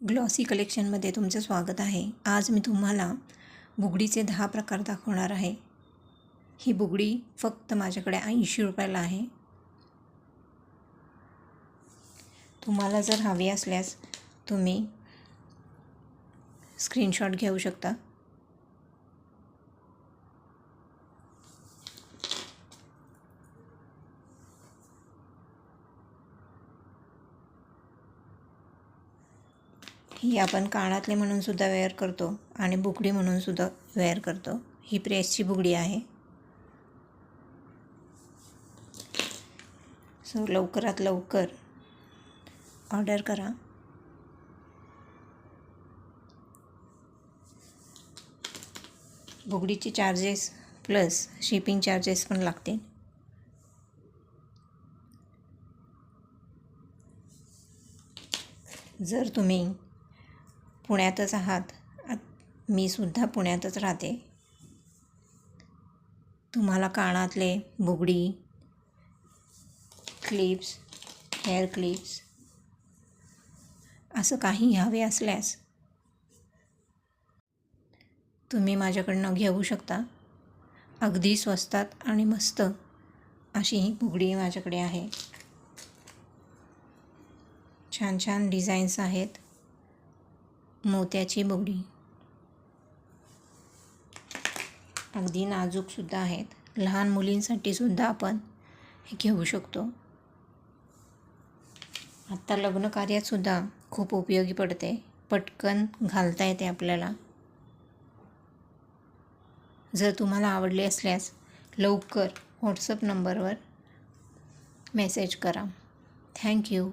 Glossy कलेक्शनमध्ये तुमचं स्वागत आहे. आज मी तुम्हाला बुगडीचे 10 प्रकार दाखवणार आहे. ही बुगडी फक्त माझ्याकडे 80 रुपयाला आहे. तुम्हाला जर हवी असल्यास तुम्ही स्क्रीनशॉट घेऊ शकता. ही आपण कानातले म्हणून सुद्धा वेअर करतो आणि बुगडी म्हणून सुद्धा वेअर करतो. ही प्रेसची बुगडी आहे. सो लवकरात लवकर ऑर्डर करा. बुगडीचे चार्जेस प्लस शिपिंग चार्जेस पण लागतील. जर तुम्ही पुण्यातच आहात, मी सुद्धा पुण्यातच राहते, तुम्हाला कानातले, बुगडी, क्लिप्स, हेअर क्लिप्स असं काही हवे असल्यास तुम्ही माझ्याकडनं घेऊ शकता. अगदी स्वस्तात आणि मस्त अशी ही बुगडी माझ्याकडे आहे. छान छान डिझाईन्स आहेत. मोत्याची बुगडी अगदी नाजूकसुद्धा आहेत. लहान मुलींसाठी सुद्धा आपण हे घेऊ शकतो. आत्ता लग्न कार्यातसुद्धा खूप उपयोगी पडते. पटकन घालता येते आपल्याला. जर तुम्हाला आवडले असल्यास लवकर व्हॉट्सअप नंबरवर मेसेज करा. थँक्यू.